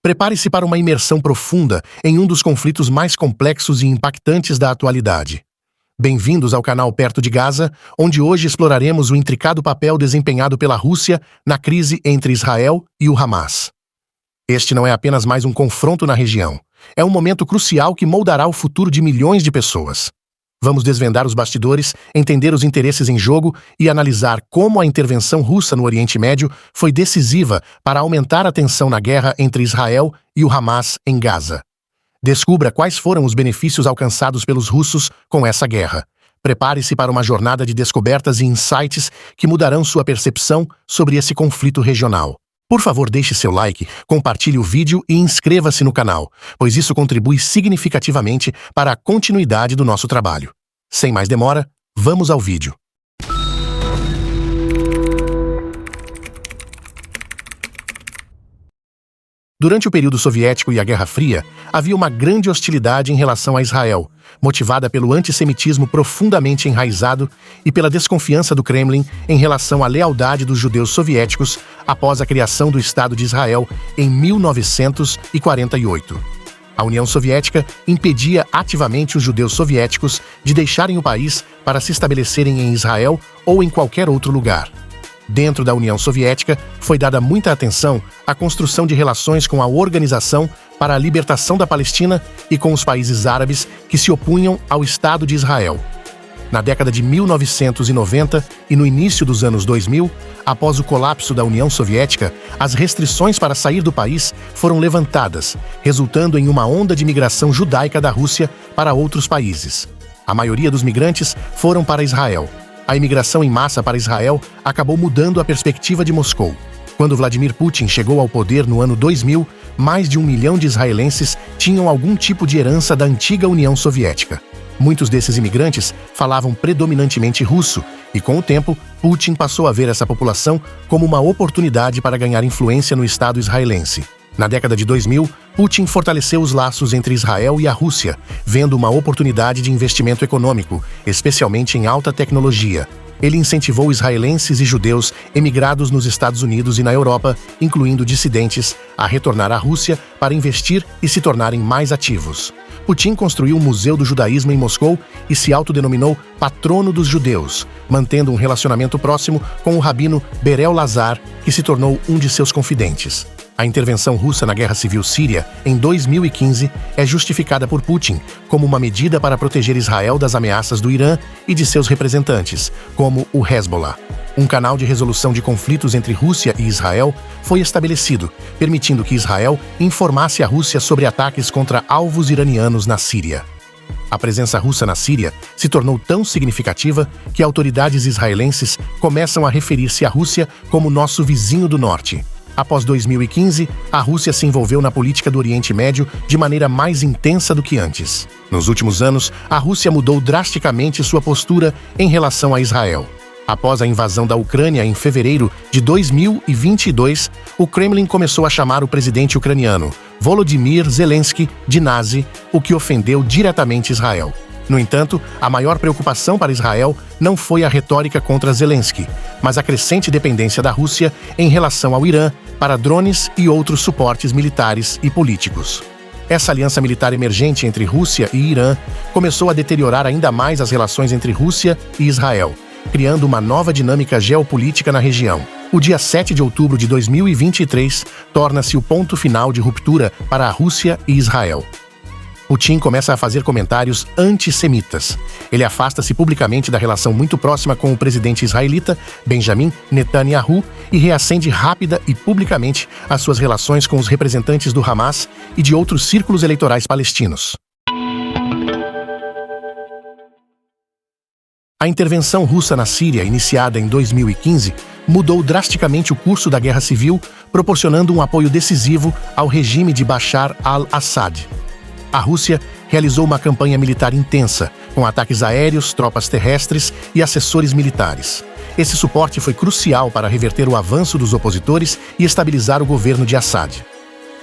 Prepare-se para uma imersão profunda em um dos conflitos mais complexos e impactantes da atualidade. Bem-vindos ao canal Perto de Gaza, onde hoje exploraremos o intricado papel desempenhado pela Rússia na crise entre Israel e o Hamas. Este não é apenas mais um confronto na região. É um momento crucial que moldará o futuro de milhões de pessoas. Vamos desvendar os bastidores, entender os interesses em jogo e analisar como a intervenção russa no Oriente Médio foi decisiva para aumentar a tensão na guerra entre Israel e o Hamas em Gaza. Descubra quais foram os benefícios alcançados pelos russos com essa guerra. Prepare-se para uma jornada de descobertas e insights que mudarão sua percepção sobre esse conflito regional. Por favor, deixe seu like, compartilhe o vídeo e inscreva-se no canal, pois isso contribui significativamente para a continuidade do nosso trabalho. Sem mais demora, vamos ao vídeo. Durante o período soviético e a Guerra Fria, havia uma grande hostilidade em relação a Israel, motivada pelo antissemitismo profundamente enraizado e pela desconfiança do Kremlin em relação à lealdade dos judeus soviéticos após a criação do Estado de Israel em 1948. A União Soviética impedia ativamente os judeus soviéticos de deixarem o país para se estabelecerem em Israel ou em qualquer outro lugar. Dentro da União Soviética, foi dada muita atenção à construção de relações com a Organização para a Libertação da Palestina e com os países árabes que se opunham ao Estado de Israel. Na década de 1990 e no início dos anos 2000, após o colapso da União Soviética, as restrições para sair do país foram levantadas, resultando em uma onda de migração judaica da Rússia para outros países. A maioria dos migrantes foram para Israel. A imigração em massa para Israel acabou mudando a perspectiva de Moscou. Quando Vladimir Putin chegou ao poder no ano 2000, mais de 1 milhão de israelenses tinham algum tipo de herança da antiga União Soviética. Muitos desses imigrantes falavam predominantemente russo, e com o tempo, Putin passou a ver essa população como uma oportunidade para ganhar influência no Estado israelense. Na década de 2000, Putin fortaleceu os laços entre Israel e a Rússia, vendo uma oportunidade de investimento econômico, especialmente em alta tecnologia. Ele incentivou israelenses e judeus emigrados nos Estados Unidos e na Europa, incluindo dissidentes, a retornar à Rússia para investir e se tornarem mais ativos. Putin construiu um museu do judaísmo em Moscou e se autodenominou patrono dos judeus, mantendo um relacionamento próximo com o rabino Berel Lazar, que se tornou um de seus confidentes. A intervenção russa na Guerra Civil Síria, em 2015, é justificada por Putin como uma medida para proteger Israel das ameaças do Irã e de seus representantes, como o Hezbollah. Um canal de resolução de conflitos entre Rússia e Israel foi estabelecido, permitindo que Israel informasse a Rússia sobre ataques contra alvos iranianos na Síria. A presença russa na Síria se tornou tão significativa que autoridades israelenses começam a referir-se à Rússia como nosso vizinho do norte. Após 2015, a Rússia se envolveu na política do Oriente Médio de maneira mais intensa do que antes. Nos últimos anos, a Rússia mudou drasticamente sua postura em relação a Israel. Após a invasão da Ucrânia em fevereiro de 2022, o Kremlin começou a chamar o presidente ucraniano, Volodymyr Zelensky, de nazi, o que ofendeu diretamente Israel. No entanto, a maior preocupação para Israel não foi a retórica contra Zelensky, mas a crescente dependência da Rússia em relação ao Irã para drones e outros suportes militares e políticos. Essa aliança militar emergente entre Rússia e Irã começou a deteriorar ainda mais as relações entre Rússia e Israel, criando uma nova dinâmica geopolítica na região. O dia 7 de outubro de 2023 torna-se o ponto final de ruptura para a Rússia e Israel. Putin começa a fazer comentários antissemitas. Ele afasta-se publicamente da relação muito próxima com o presidente israelita, Benjamin Netanyahu, e reacende rápida e publicamente as suas relações com os representantes do Hamas e de outros círculos eleitorais palestinos. A intervenção russa na Síria, iniciada em 2015, mudou drasticamente o curso da guerra civil, proporcionando um apoio decisivo ao regime de Bashar al-Assad. A Rússia realizou uma campanha militar intensa, com ataques aéreos, tropas terrestres e assessores militares. Esse suporte foi crucial para reverter o avanço dos opositores e estabilizar o governo de Assad.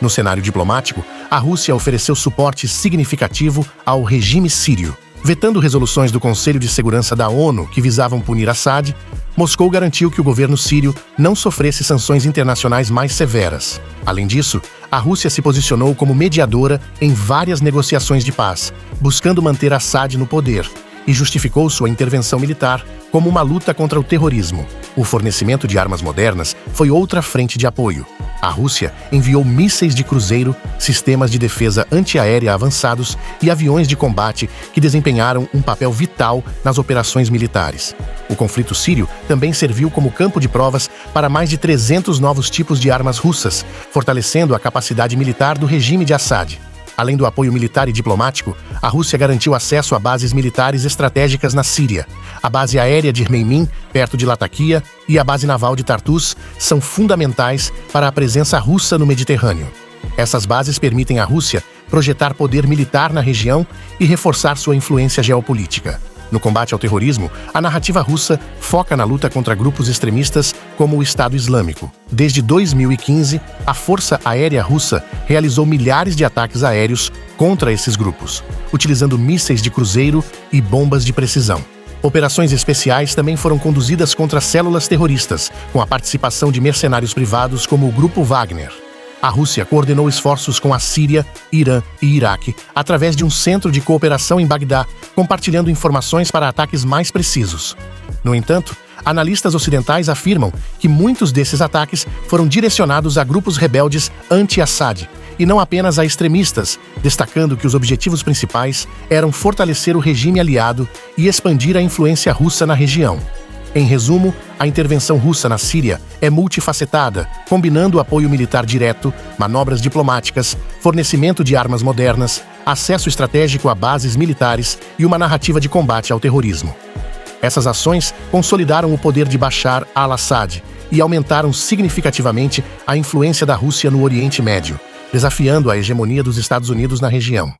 No cenário diplomático, a Rússia ofereceu suporte significativo ao regime sírio. Vetando resoluções do Conselho de Segurança da ONU que visavam punir Assad, Moscou garantiu que o governo sírio não sofresse sanções internacionais mais severas. Além disso, A Rússia se posicionou como mediadora em várias negociações de paz, buscando manter Assad no poder, e justificou sua intervenção militar como uma luta contra o terrorismo. O fornecimento de armas modernas foi outra frente de apoio. A Rússia enviou mísseis de cruzeiro, sistemas de defesa antiaérea avançados e aviões de combate que desempenharam um papel vital nas operações militares. O conflito sírio também serviu como campo de provas para mais de 300 novos tipos de armas russas, fortalecendo a capacidade militar do regime de Assad. Além do apoio militar e diplomático, a Rússia garantiu acesso a bases militares estratégicas na Síria. A base aérea de Hmeimim, perto de Latakia, e a base naval de Tartus são fundamentais para a presença russa no Mediterrâneo. Essas bases permitem à Rússia projetar poder militar na região e reforçar sua influência geopolítica. No combate ao terrorismo, a narrativa russa foca na luta contra grupos extremistas como o Estado Islâmico. Desde 2015, a Força Aérea Russa realizou milhares de ataques aéreos contra esses grupos, utilizando mísseis de cruzeiro e bombas de precisão. Operações especiais também foram conduzidas contra células terroristas, com a participação de mercenários privados como o Grupo Wagner. A Rússia coordenou esforços com a Síria, Irã e Iraque através de um centro de cooperação em Bagdá, compartilhando informações para ataques mais precisos. No entanto, analistas ocidentais afirmam que muitos desses ataques foram direcionados a grupos rebeldes anti-Assad e não apenas a extremistas, destacando que os objetivos principais eram fortalecer o regime aliado e expandir a influência russa na região. Em resumo, a intervenção russa na Síria é multifacetada, combinando apoio militar direto, manobras diplomáticas, fornecimento de armas modernas, acesso estratégico a bases militares e uma narrativa de combate ao terrorismo. Essas ações consolidaram o poder de Bashar al-Assad e aumentaram significativamente a influência da Rússia no Oriente Médio, desafiando a hegemonia dos Estados Unidos na região.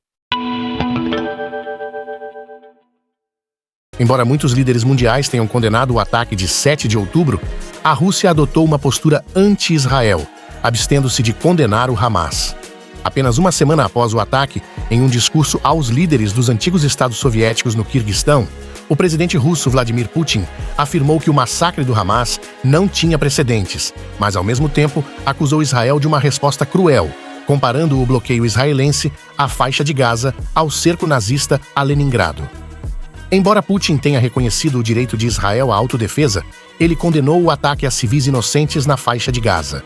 Embora muitos líderes mundiais tenham condenado o ataque de 7 de outubro, a Rússia adotou uma postura anti-Israel, abstendo-se de condenar o Hamas. Apenas uma semana após o ataque, em um discurso aos líderes dos antigos estados soviéticos no Quirguistão, o presidente russo Vladimir Putin afirmou que o massacre do Hamas não tinha precedentes, mas ao mesmo tempo acusou Israel de uma resposta cruel, comparando o bloqueio israelense à faixa de Gaza ao cerco nazista a Leningrado. Embora Putin tenha reconhecido o direito de Israel à autodefesa, ele condenou o ataque a civis inocentes na faixa de Gaza.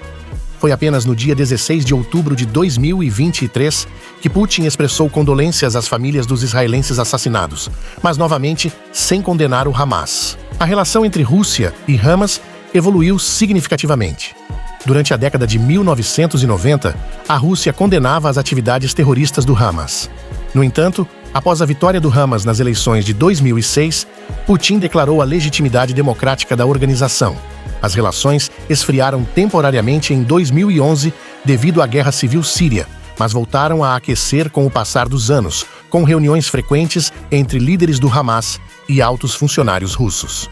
Foi apenas no dia 16 de outubro de 2023 que Putin expressou condolências às famílias dos israelenses assassinados, mas novamente sem condenar o Hamas. A relação entre Rússia e Hamas evoluiu significativamente. Durante a década de 1990, a Rússia condenava as atividades terroristas do Hamas. No entanto, após a vitória do Hamas nas eleições de 2006, Putin declarou a legitimidade democrática da organização. As relações esfriaram temporariamente em 2011 devido à guerra civil síria, mas voltaram a aquecer com o passar dos anos, com reuniões frequentes entre líderes do Hamas e altos funcionários russos.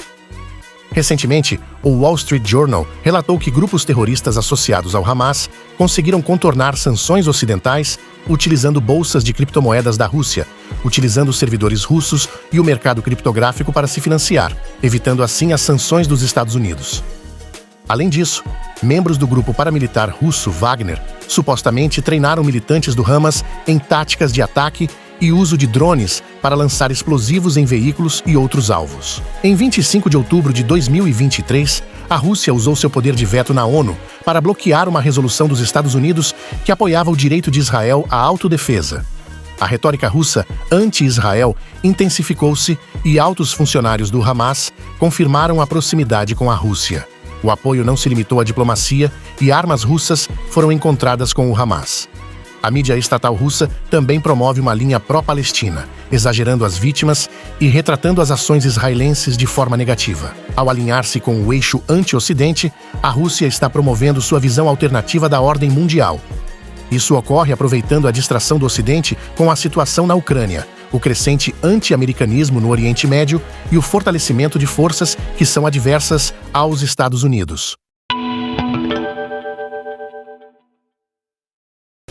Recentemente, o Wall Street Journal relatou que grupos terroristas associados ao Hamas conseguiram contornar sanções ocidentais utilizando bolsas de criptomoedas da Rússia, utilizando servidores russos e o mercado criptográfico para se financiar, evitando assim as sanções dos Estados Unidos. Além disso, membros do grupo paramilitar russo Wagner supostamente treinaram militantes do Hamas em táticas de ataque e uso de drones para lançar explosivos em veículos e outros alvos. Em 25 de outubro de 2023, a Rússia usou seu poder de veto na ONU para bloquear uma resolução dos Estados Unidos que apoiava o direito de Israel à autodefesa. A retórica russa anti-Israel intensificou-se e altos funcionários do Hamas confirmaram a proximidade com a Rússia. O apoio não se limitou à diplomacia e armas russas foram encontradas com o Hamas. A mídia estatal russa também promove uma linha pró-Palestina, exagerando as vítimas e retratando as ações israelenses de forma negativa. Ao alinhar-se com o eixo anti-Ocidente, a Rússia está promovendo sua visão alternativa da ordem mundial. Isso ocorre aproveitando a distração do Ocidente com a situação na Ucrânia, o crescente anti-americanismo no Oriente Médio e o fortalecimento de forças que são adversas aos Estados Unidos.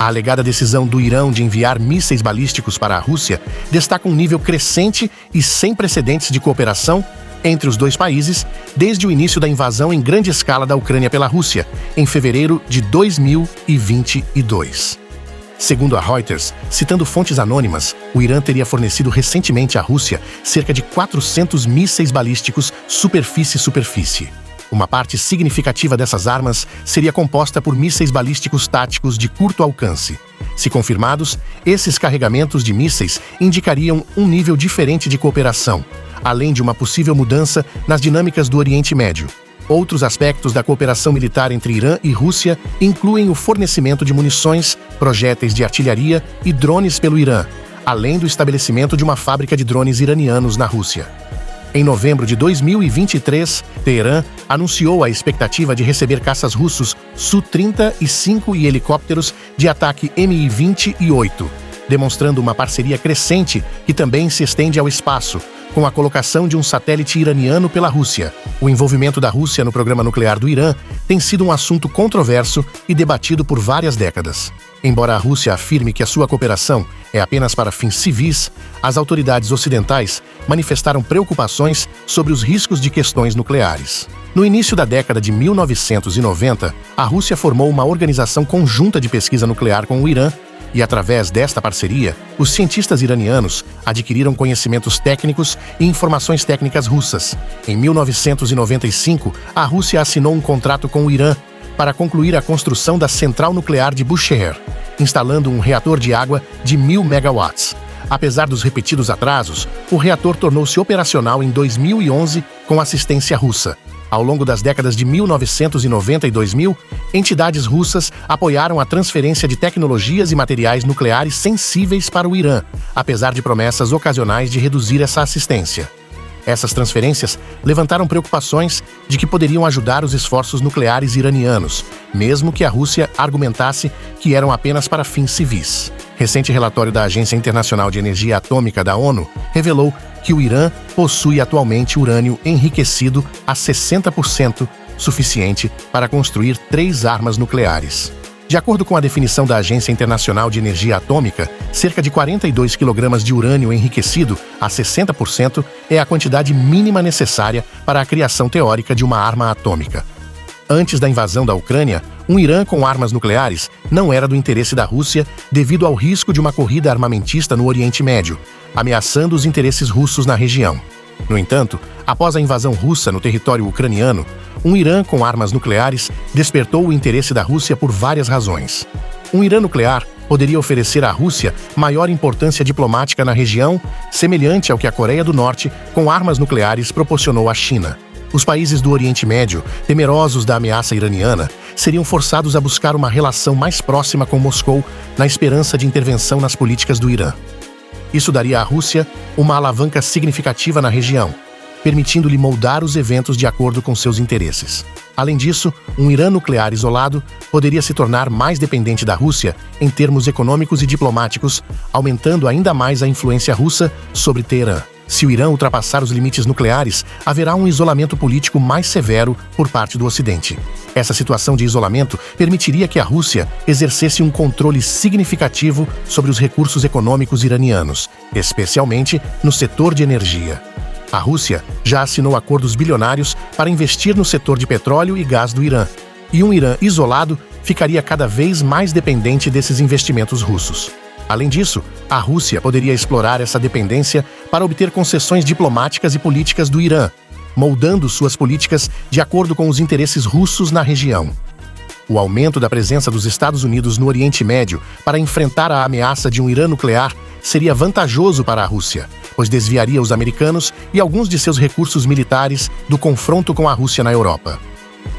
A alegada decisão do Irã de enviar mísseis balísticos para a Rússia destaca um nível crescente e sem precedentes de cooperação entre os dois países desde o início da invasão em grande escala da Ucrânia pela Rússia, em fevereiro de 2022. Segundo a Reuters, citando fontes anônimas, o Irã teria fornecido recentemente à Rússia cerca de 400 mísseis balísticos superfície-superfície. Uma parte significativa dessas armas seria composta por mísseis balísticos táticos de curto alcance. Se confirmados, esses carregamentos de mísseis indicariam um nível diferente de cooperação, além de uma possível mudança nas dinâmicas do Oriente Médio. Outros aspectos da cooperação militar entre Irã e Rússia incluem o fornecimento de munições, projéteis de artilharia e drones pelo Irã, além do estabelecimento de uma fábrica de drones iranianos na Rússia. Em novembro de 2023, Teherã anunciou a expectativa de receber caças russos Su-35 e helicópteros de ataque Mi-20 e 8, demonstrando uma parceria crescente que também se estende ao espaço, com a colocação de um satélite iraniano pela Rússia. O envolvimento da Rússia no programa nuclear do Irã tem sido um assunto controverso e debatido por várias décadas. Embora a Rússia afirme que a sua cooperação é apenas para fins civis, as autoridades ocidentais manifestaram preocupações sobre os riscos de questões nucleares. No início da década de 1990, a Rússia formou uma organização conjunta de pesquisa nuclear com o Irã, e através desta parceria, os cientistas iranianos adquiriram conhecimentos técnicos e informações técnicas russas. Em 1995, a Rússia assinou um contrato com o Irã para concluir a construção da central nuclear de Bushehr, instalando um reator de água de 1.000 megawatts. Apesar dos repetidos atrasos, o reator tornou-se operacional em 2011 com assistência russa. Ao longo das décadas de 1990 e 2000, entidades russas apoiaram a transferência de tecnologias e materiais nucleares sensíveis para o Irã, apesar de promessas ocasionais de reduzir essa assistência. Essas transferências levantaram preocupações de que poderiam ajudar os esforços nucleares iranianos, mesmo que a Rússia argumentasse que eram apenas para fins civis. Recente relatório da Agência Internacional de Energia Atômica da ONU revelou que o Irã possui atualmente urânio enriquecido a 60%, suficiente para construir 3 armas nucleares. De acordo com a definição da Agência Internacional de Energia Atômica, cerca de 42 kg de urânio enriquecido a 60% é a quantidade mínima necessária para a criação teórica de uma arma atômica. Antes da invasão da Ucrânia, um Irã com armas nucleares não era do interesse da Rússia devido ao risco de uma corrida armamentista no Oriente Médio, ameaçando os interesses russos na região. No entanto, após a invasão russa no território ucraniano, um Irã com armas nucleares despertou o interesse da Rússia por várias razões. Um Irã nuclear poderia oferecer à Rússia maior importância diplomática na região, semelhante ao que a Coreia do Norte, com armas nucleares, proporcionou à China. Os países do Oriente Médio, temerosos da ameaça iraniana, seriam forçados a buscar uma relação mais próxima com Moscou na esperança de intervenção nas políticas do Irã. Isso daria à Rússia uma alavanca significativa na região, permitindo-lhe moldar os eventos de acordo com seus interesses. Além disso, um Irã nuclear isolado poderia se tornar mais dependente da Rússia em termos econômicos e diplomáticos, aumentando ainda mais a influência russa sobre Teherã. Se o Irã ultrapassar os limites nucleares, haverá um isolamento político mais severo por parte do Ocidente. Essa situação de isolamento permitiria que a Rússia exercesse um controle significativo sobre os recursos econômicos iranianos, especialmente no setor de energia. A Rússia já assinou acordos bilionários para investir no setor de petróleo e gás do Irã, e um Irã isolado ficaria cada vez mais dependente desses investimentos russos. Além disso, a Rússia poderia explorar essa dependência para obter concessões diplomáticas e políticas do Irã, moldando suas políticas de acordo com os interesses russos na região. O aumento da presença dos Estados Unidos no Oriente Médio para enfrentar a ameaça de um Irã nuclear seria vantajoso para a Rússia, pois desviaria os americanos e alguns de seus recursos militares do confronto com a Rússia na Europa.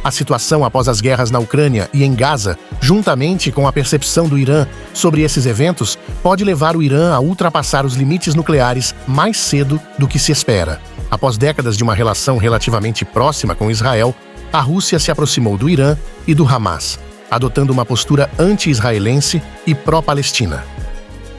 A situação após as guerras na Ucrânia e em Gaza, juntamente com a percepção do Irã sobre esses eventos, pode levar o Irã a ultrapassar os limites nucleares mais cedo do que se espera. Após décadas de uma relação relativamente próxima com Israel, a Rússia se aproximou do Irã e do Hamas, adotando uma postura anti-israelense e pró-Palestina.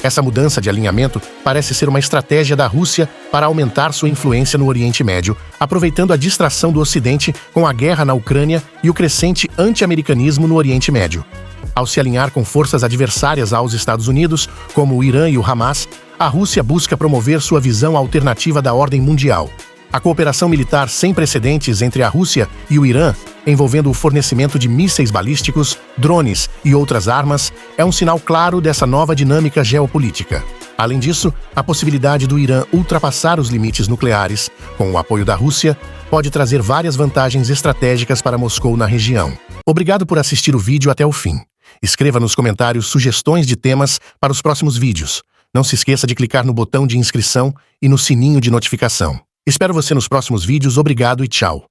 Essa mudança de alinhamento parece ser uma estratégia da Rússia para aumentar sua influência no Oriente Médio, aproveitando a distração do Ocidente com a guerra na Ucrânia e o crescente anti-americanismo no Oriente Médio. Ao se alinhar com forças adversárias aos Estados Unidos, como o Irã e o Hamas, a Rússia busca promover sua visão alternativa da ordem mundial. A cooperação militar sem precedentes entre a Rússia e o Irã, envolvendo o fornecimento de mísseis balísticos, drones e outras armas, é um sinal claro dessa nova dinâmica geopolítica. Além disso, a possibilidade do Irã ultrapassar os limites nucleares, com o apoio da Rússia, pode trazer várias vantagens estratégicas para Moscou na região. Obrigado por assistir o vídeo até o fim. Escreva nos comentários sugestões de temas para os próximos vídeos. Não se esqueça de clicar no botão de inscrição e no sininho de notificação. Espero você nos próximos vídeos. Obrigado e tchau.